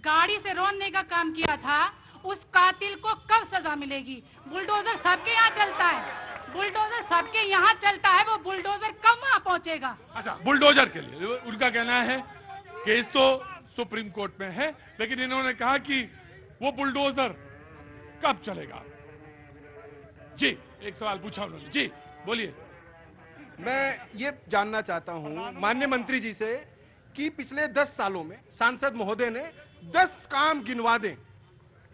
गाड़ी से रौंदने का काम किया था, उस कातिल को कब सजा मिलेगी? बुलडोजर सबके यहाँ चलता है, बुलडोजर सबके यहाँ चलता है, वो बुलडोजर कब वहाँ पहुँचेगा? अच्छा, बुलडोजर के लिए उनका कहना है केस तो सुप्रीम कोर्ट में है, लेकिन इन्होंने कहा कि वो बुलडोजर कब चलेगा। जी, एक सवाल पूछा उन्होंने जी, बोलिए। मैं ये जानना चाहता हूं माननीय मंत्री जी से कि पिछले 10 सालों में सांसद महोदय ने 10 काम गिनवा दें,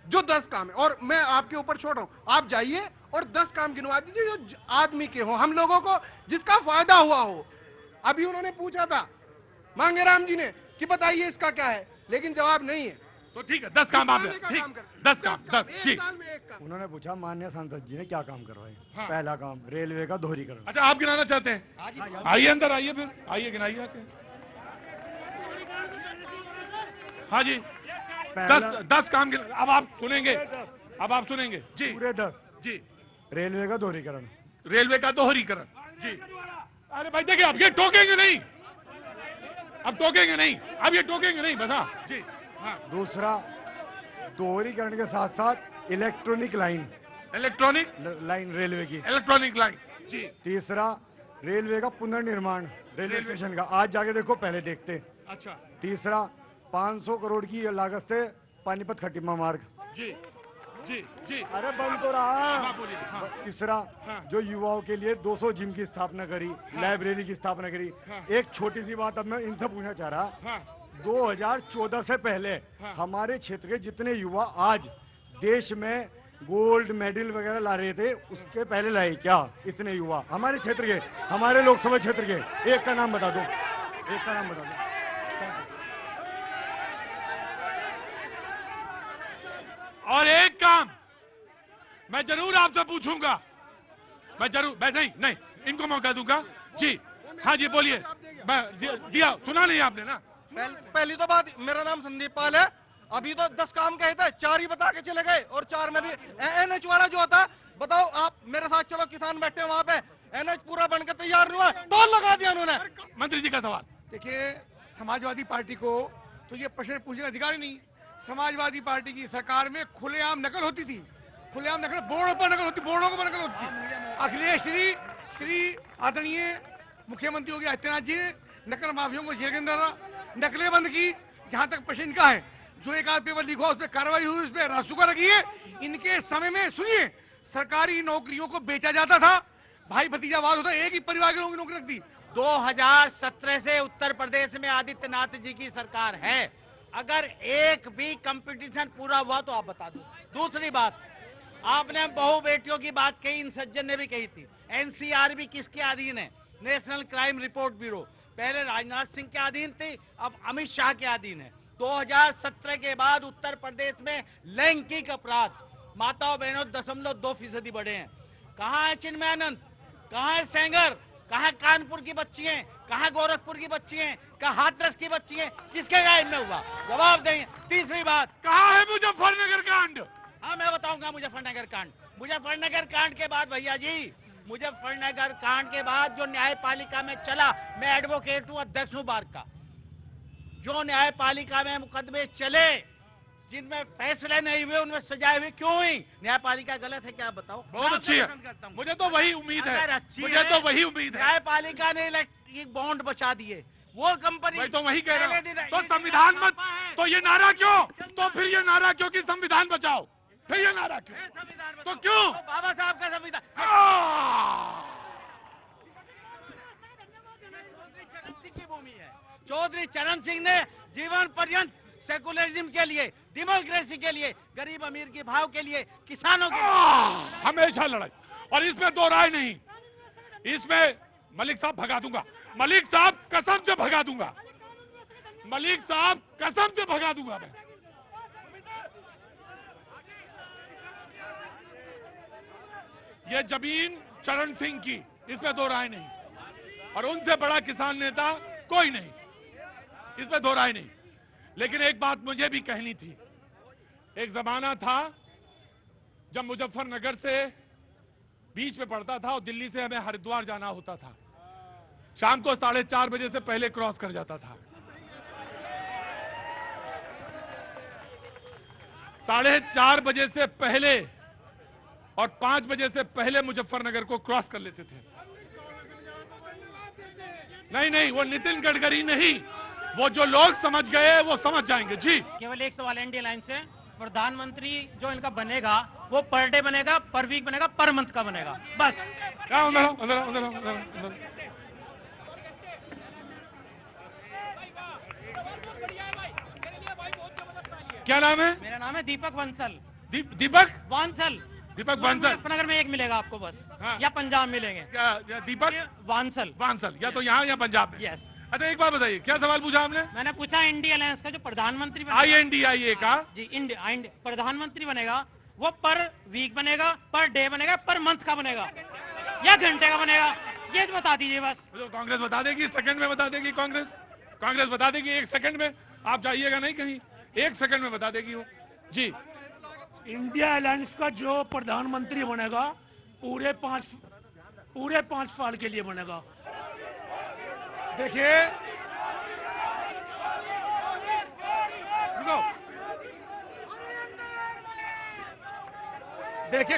जो 10 काम है, और मैं आपके ऊपर छोड़ रहा हूं, आप जाइए और 10 काम गिनवा दीजिए जो आदमी के हो, हम लोगों को जिसका फायदा हुआ हो। अभी उन्होंने पूछा था मांगेराम जी ने कि बताइए इसका क्या है, लेकिन जवाब नहीं है। तो ठीक है, 10 काम आप ठीक, 10 काम 10 जी। उन्होंने पूछा माननीय सांसद जी ने क्या काम करवाए। हाँ। पहला काम रेलवे का दोहरीकरण। अच्छा, आप गिनाना चाहते हैं? आइए अंदर आइए, फिर आइए गिनाइए आके। हाँ जी, 10 काम अब आप सुनेंगे, अब आप सुनेंगे जी। पूरे 10 जी। रेलवे का दोहरीकरण। रेलवे का दोहरीकरण जी। अरे भाई देखिए, अब ये टोकेंगे नहीं, अब टोकेंगे नहीं, अब ये टोकेंगे नहीं, बस। हाँ जी। हाँ। दूसरा, दोहरीकरण के साथ साथ electronic line. Electronic line railway की। इलेक्ट्रॉनिक लाइन जी। तीसरा, रेलवे का पुनर्निर्माण रेलवे स्टेशन का। आज जाके देखो, पहले देखते। अच्छा। तीसरा, 500 करोड़ की लागत से पानीपत खटीमा मार्ग। जी जी जी। अरे बंद तो रहा। हाँ, बोलिए। हाँ। तीसरा, हाँ। जो युवाओं के लिए 200 जिम की स्थापना करी, लाइब्रेरी की स्थापना करी। एक छोटी सी बात अब मैं इनसे पूछना चाह रहा, 2014 से पहले हमारे क्षेत्र के जितने युवा आज देश में गोल्ड मेडल वगैरह ला रहे थे, उसके पहले लाए क्या इतने युवा हमारे क्षेत्र के, हमारे लोकसभा क्षेत्र के? एक का नाम बता दो, एक का नाम बता दो। और एक काम मैं जरूर आपसे पूछूंगा, मैं जरूर, मैं नहीं इनको मौका दूंगा जी। हाँ जी, बोलिए। मैं दिया, सुना नहीं आपने ना? पहली तो बात, मेरा नाम संदीप पाल है। अभी तो 10 काम कहे थे, 4 ही बता के चले गए, और 4 में भी एनएच वाला जो होता, बताओ आप मेरे साथ चलो, किसान बैठे हैं वहां पे, एनएच पूरा बनकर तैयार हुआ, टोल लगा दिया उन्होंने। मंत्री जी का सवाल। देखिए, समाजवादी पार्टी को तो ये प्रश्न पूछने का अधिकार ही नहीं। समाजवादी पार्टी की सरकार में खुलेआम नकल होती थी, खुलेआम नकल, बोर्डों पर नकल होती, बोर्डों पर नकल होती थी। अखिलेश श्री आदरणीय मुख्यमंत्री योगी आदित्यनाथ जी ने नकल माफियों को जेल के अंदर नकलें बंद की। जहां तक प्रश्न इनका है, जो एक आध पेपर लिखा उस पर कार्रवाई हुई, उस पर रासुका रखी है। इनके समय में सुनिए, सरकारी नौकरियों को बेचा जाता था, भाई भतीजावाद होता, एक ही परिवार के लोगों की नौकरी रख दी। 2017 से उत्तर प्रदेश में आदित्यनाथ जी की सरकार है। अगर एक भी कंपटीशन पूरा हुआ तो आप बता दो। दूसरी बात, आपने बहु बेटियों की बात कही, इन सज्जन ने भी कही थी। एनसीआर भी किसके अधीन है? National crime report bureau. पहले राजनाथ सिंह के अधीन थी, अब अमित शाह के अधीन है। 2017 के बाद उत्तर प्रदेश में लैंगिक अपराध माताओं बहनों 0.2% बढ़े हैं। कहाँ है चिन्मयानंद, कहाँ है सेंगर, कहाँ कानपुर की बच्ची हैं, कहाँ गोरखपुर की बच्ची हैं, कहाँ हाथरस की बच्ची हैं, किसके गायब में हुआ? जवाब देंगे। तीसरी बात, कहाँ है मुजफ्फरनगर कांड? हाँ, मैं बताऊंगा मुजफ्फरनगर कांड। मुजफ्फरनगर कांड के बाद भैया जी, मुजफ्फरनगर कांड के बाद जो न्यायपालिका में चला, मैं एडवोकेट हूं, अध्यक्ष हूं बार का, जो न्यायपालिका में मुकदमे चले, जिनमें फैसले नहीं हुए, उनमें सजाएं हुई, क्यों हुई? न्यायपालिका गलत है क्या? बताओ। बहुत अच्छी है, मुझे तो वही उम्मीद है, मुझे तो वही उम्मीद है। न्यायपालिका ने इलेक्ट्रिक बॉन्ड बचा दिए, वो कंपनी, मैं तो वही कह रहा हूं। तो संविधान मत, तो ये नारा क्यों? तो फिर ये नारा क्यों कि संविधान बचाओ? फिर ये नारा क्यों? तो क्यों? बाबा साहब का संविधान। की भूमि है। चौधरी चरण सिंह ने जीवन पर्यंत सेकुलरिज्म के लिए, डेमोक्रेसी के लिए, गरीब अमीर के भाव के लिए, किसानों के लिए हमेशा लड़ाई, और इसमें दो राय नहीं। इसमें मलिक साहब भगा दूंगा, मलिक साहब कसम से भगा दूंगा, मलिक साहब कसम से भगा दूंगा मैं। ये जमीन चरण सिंह की, इसमें दो राय नहीं, और उनसे बड़ा किसान नेता कोई नहीं, इसमें दो राय नहीं। लेकिन एक बात मुझे भी कहनी थी। एक जमाना था जब मुजफ्फरनगर से बीच में पड़ता था और दिल्ली से हमें हरिद्वार जाना होता था, शाम को 4:30 बजे से पहले क्रॉस कर जाता था। 4:30 बजे से पहले और 5 बजे से पहले मुजफ्फरनगर को क्रॉस कर लेते थे। नहीं, वो नितिन गडकरी नहीं, वो जो लोग समझ गए वो समझ जाएंगे जी। केवल एक सवाल इंडिया लाइन से, प्रधानमंत्री जो इनका बनेगा वो पर डे बनेगा, पर वीक बनेगा, पर मंथ का बनेगा, बस। क्या नाम है? मेरा नाम है दीपक बंसल। दीपक वांसल। दीपक वांसल। मुजफ्फरनगर में एक मिलेगा आपको बस। हाँ। या पंजाब मिलेंगे। दीपक वांसल। या तो यहाँ या पंजाब में। यस। अच्छा एक बात बताइए, क्या सवाल पूछा आपने? मैंने पूछा इंडिया अलायंस का जो प्रधानमंत्री INDIA का जी इंडिया प्रधानमंत्री बनेगा, वो पर वीक बनेगा, पर डे बनेगा, पर मंथ का बनेगा या घंटे का बनेगा, ये बता दीजिए बस। तो कांग्रेस बता देगी, सेकंड में बता देगी। कांग्रेस बता देगी 1 सेकंड में, आप जाइएगा नहीं कहीं, 1 सेकंड में बता देगी वो। जी, इंडिया अलायंस का जो प्रधानमंत्री बनेगा पूरे 5 साल के लिए बनेगा। देखिए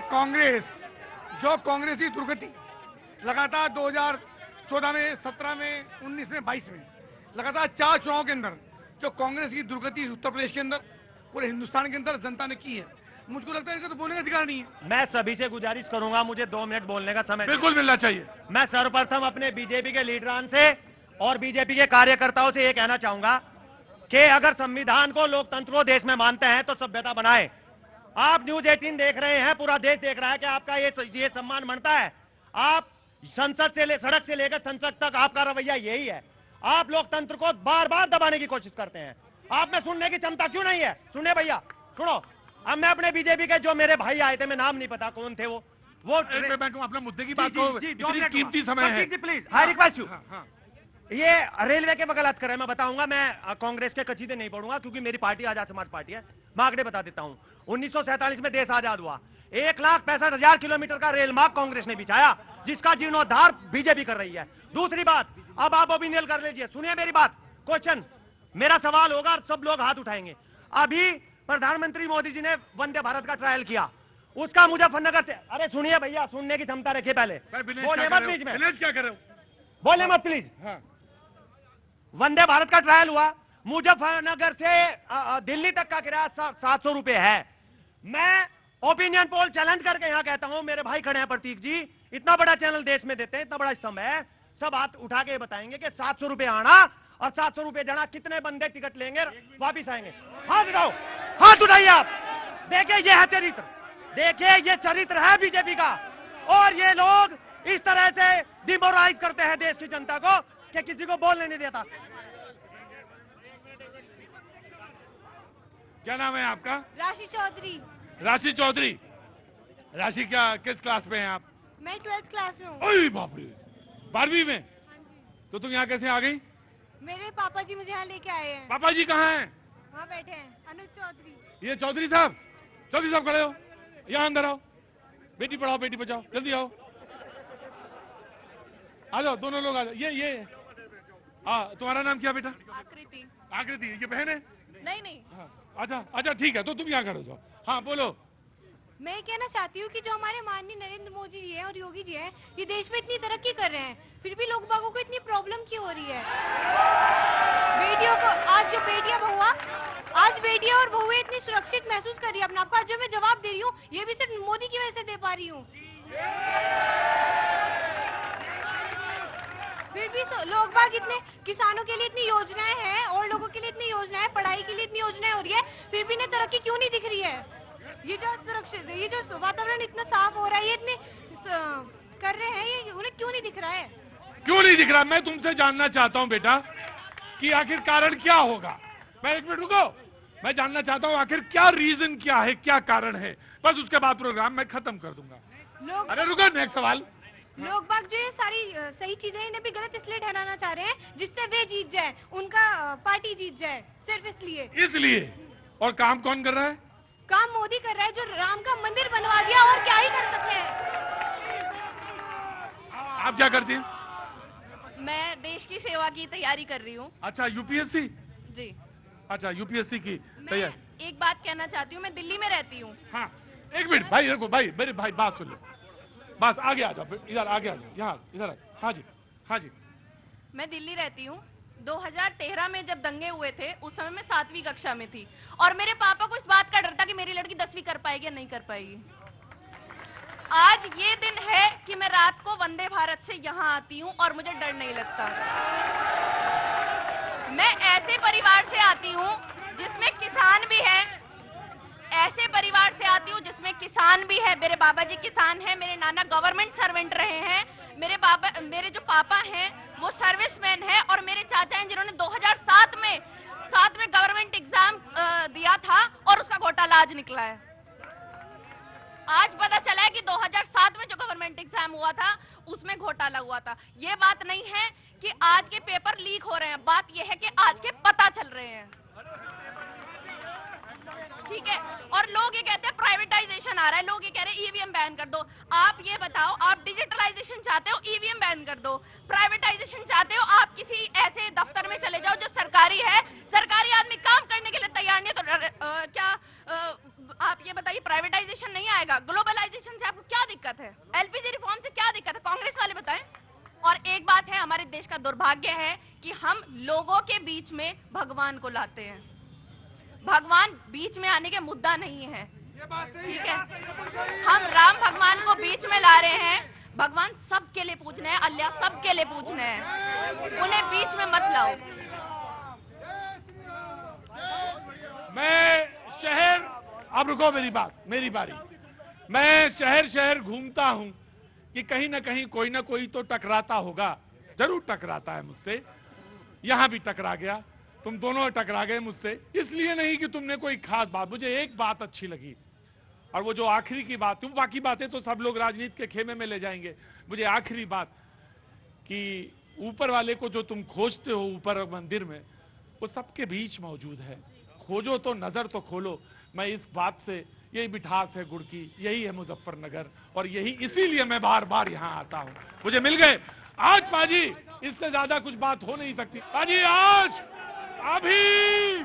कांग्रेस जो कांग्रेसी दुर्गति लगातार 2014 में, 17 में, 19 में, 22 में लगातार 4 चुनाव के अंदर जो कांग्रेस की दुर्गति उत्तर प्रदेश के अंदर, पूरे हिंदुस्तान के अंदर जनता ने की है, मुझको लगता है इनका तो बोलने का अधिकार नहीं है। मैं सभी से गुजारिश करूंगा, मुझे 2 मिनट बोलने का समय बिल्कुल मिलना चाहिए। मैं सर्वप्रथम अपने बीजेपी के लीडरान से और बीजेपी के कार्यकर्ताओं से ये कहना चाहूंगा कि अगर संविधान को, लोकतंत्र को देश में मानते हैं तो सभ्यता बनाए। आप न्यूज 18 देख रहे हैं, पूरा देश देख रहा है कि आपका ये सम्मान बनता है। आप संसद से सड़क से लेकर संसद तक आपका रवैया यही है। आप लोकतंत्र को बार बार दबाने की कोशिश करते हैं। आप में सुनने की क्षमता क्यों नहीं है? सुने भैया, सुनो। अब मैं अपने बीजेपी के जो मेरे भाई आए थे, मैं नाम नहीं पता कौन थे वो अपने मुद्दे की बात को, इतनी कीमती समय है। Please, I request you. ये रेलवे के वकालत कर रहे हैं, मैं बताऊंगा। मैं कांग्रेस के कसीदे नहीं पढ़ूंगा क्योंकि मेरी पार्टी आजाद समाज पार्टी है। मैं आंकड़े बता देता हूं। 1947 में देश आजाद हुआ, 1,65,000 किलोमीटर का रेल मार्ग कांग्रेस ने बिछाया, जिसका जीर्णोद्धार बीजेपी कर रही है। दूसरी बात, अब आप ओपिनियन कर लीजिए, सुनिए मेरी बात। क्वेश्चन, मेरा सवाल होगा, सब लोग हाथ उठाएंगे। अभी प्रधानमंत्री मोदी जी ने वंदे भारत का ट्रायल किया, उसका मुजफ्फरनगर से, अरे सुनिए भैया, सुनने की क्षमता रखिए पहले, बोले मत बीच में, क्या कर रहे हो? बोले मत प्लीज। वंदे भारत का ट्रायल हुआ, मुजफ्फरनगर से दिल्ली तक का किराया 700 रुपए है। मैं ओपिनियन पोल चैलेंज करके यहां कहता हूं, मेरे भाई खड़े हैं प्रतीक जी, इतना बड़ा चैनल देश में देते हैं, इतना बड़ा स्तंभ है, सब हाथ उठा के बताएंगे कि 700 रुपए आना और 700 रुपए जाना, कितने बंदे टिकट लेंगे, वापिस आएंगे? हाथ उठाओ, हाथ उठाइए आप। देखिए ये है चरित्र, देखिए ये चरित्र है बीजेपी का। और ये लोग इस तरह से डिमोरलाइज करते हैं देश की जनता को कि किसी को बोलने नहीं देता। क्या नाम है आपका? राशि चौधरी। राशि चौधरी, राशि क्या, किस क्लास में हैं आप? मैं 12th क्लास में हूँ। ओए बाप रे, 12वीं में? तो तुम यहाँ कैसे आ गई? मेरे पापा जी मुझे यहाँ लेके आए हैं। पापा जी कहाँ हैं? वहाँ बैठे हैं। अनुज चौधरी। ये चौधरी साहब खड़े हो, यहाँ अंदर आओ। बेटी पढ़ाओ बेटी बचाओ, जल्दी आओ, आ जाओ दोनों लोग आ जाओ। ये हाँ, तुम्हारा नाम क्या बेटा? आकृति। आकृति, ये बहन है? नहीं। हाँ, अच्छा ठीक है, तो तुम यहाँ खड़े हो जाओ। हाँ बोलो। मैं कहना चाहती हूँ कि जो हमारे माननीय नरेंद्र मोदी जी हैं और योगी जी हैं, ये देश में इतनी तरक्की कर रहे हैं, फिर भी लोग बागों को इतनी प्रॉब्लम क्यों हो रही है? बेटियों को, आज जो बेटियां बहुआ, आज बेटियां और बहुएं इतनी सुरक्षित महसूस कर रही है अपने आप को, आज जो मैं जवाब दे रही हूँ, ये भी सिर्फ मोदी की वजह से दे पा रही हूँ। फिर भी लोग बाग इतने, किसानों के लिए इतनी योजनाएं हैं और लोगों के लिए इतनी योजनाएं, पढ़ाई के लिए इतनी योजनाएं हो रही है, फिर भी इन्हें तरक्की क्यों नहीं दिख रही है? ये जो सुरक्षित, ये जो वातावरण इतना साफ हो रहा है, ये इतने कर रहे हैं, ये उन्हें क्यों नहीं दिख रहा है? क्यों नहीं दिख रहा? मैं तुमसे जानना चाहता हूं बेटा कि आखिर कारण क्या होगा। मैं 1 मिनट रुको, मैं जानना चाहता हूं आखिर क्या रीजन क्या है, क्या कारण है, बस उसके बाद प्रोग्राम मैं खत्म कर दूंगा। अरे रुको, नेक्स्ट सवाल। लोग बाग जो ये सारी सही चीजें इन्हें भी गलत इसलिए ठहराना चाह रहे हैं जिससे वे जीत जाए, उनका पार्टी जीत जाए, सिर्फ इसलिए। और काम कौन कर रहा है? काम मोदी कर रहा है, जो राम का मंदिर बनवा दिया, और क्या ही कर सकते हैं। आप क्या करती हैं? मैं देश की सेवा की तैयारी कर रही हूँ। अच्छा, यूपीएससी? जी। अच्छा, यूपीएससी की तैयारी। एक बात कहना चाहती हूँ, मैं दिल्ली में रहती हूँ। हाँ, 1 मिनट भाई, रुको भाई, मेरे भाई बात सुन लो, बस आगे आ जाओ, इधर आगे आ जाओ, यहाँ इधर। हाँ जी। मैं दिल्ली रहती हूँ। 2013 में जब दंगे हुए थे, उस समय मैं 7वीं कक्षा में थी, और मेरे पापा को इस बात का डर था कि मेरी लड़की 10वीं कर पाएगी या नहीं कर पाएगी। आज ये दिन है कि मैं रात को वंदे भारत से यहाँ आती हूँ और मुझे डर नहीं लगता। मैं ऐसे परिवार से आती हूँ जिसमें किसान भी है, ऐसे परिवार से आती हूँ जिसमें किसान भी है। मेरे बाबा जी किसान हैं, मेरे नाना गवर्नमेंट सर्वेंट रहे हैं, मेरे जो पापा हैं वो सर्विसमैन हैं और मेरे चाचा हैं जिन्होंने 2007 में गवर्नमेंट एग्जाम दिया था और उसका घोटाला आज निकला है। आज पता चला है कि 2007 में जो गवर्नमेंट एग्जाम हुआ था उसमें घोटाला हुआ था। ये बात नहीं है कि आज के पेपर लीक हो रहे हैं, बात यह है कि आज के पता चल रहे हैं, ठीक है। और लोग ये कहते हैं प्राइवेटाइजेशन आ रहा है, लोग ये कह रहे हैं ईवीएम बैन कर दो। आप ये बताओ, आप डिजिटलाइजेशन चाहते हो, ईवीएम बैन कर दो। प्राइवेटाइजेशन चाहते हो, आप किसी ऐसे दफ्तर में चले जाओ जो सरकारी है, सरकारी आदमी काम करने के लिए तैयार नहीं है, तो क्या आप ये बताइए प्राइवेटाइजेशन नहीं आएगा? ग्लोबलाइजेशन से आपको क्या दिक्कत है? एलपीजी रिफॉर्म से क्या दिक्कत है? कांग्रेस वाले बताएं। और एक बात है, हमारे देश का दुर्भाग्य है कि हम लोगों के बीच में भगवान को लाते हैं। भगवान बीच में आने के मुद्दा नहीं है, ठीक है। हम राम भगवान को बीच में ला रहे हैं। भगवान सबके लिए पूजने हैं, अल्लाह सबके लिए पूजने हैं, उन्हें बीच में मत लाओ। मैं शहर, अब रुको मेरी बारी। मैं शहर शहर घूमता हूं कि कहीं ना कहीं कोई ना कोई तो टकराता होगा, जरूर टकराता है मुझसे। यहां भी टकरा गया, तुम दोनों टकरा गए मुझसे, इसलिए नहीं कि तुमने कोई खास बात। मुझे एक बात अच्छी लगी, और वो जो आखिरी की बात थी, बाकी बातें तो सब लोग राजनीति के खेमे में ले जाएंगे। मुझे आखिरी बात कि ऊपर वाले को जो तुम खोजते हो ऊपर मंदिर में, वो सबके बीच मौजूद है। खोजो तो नजर तो खोलो। मैं इस बात से, यही मिठास है गुड़ की, यही है मुजफ्फरनगर, और यही इसीलिए मैं बार बार यहां आता हूं। मुझे मिल गए आज पाजी, इससे ज्यादा कुछ बात हो नहीं सकती पाजी। आज अभी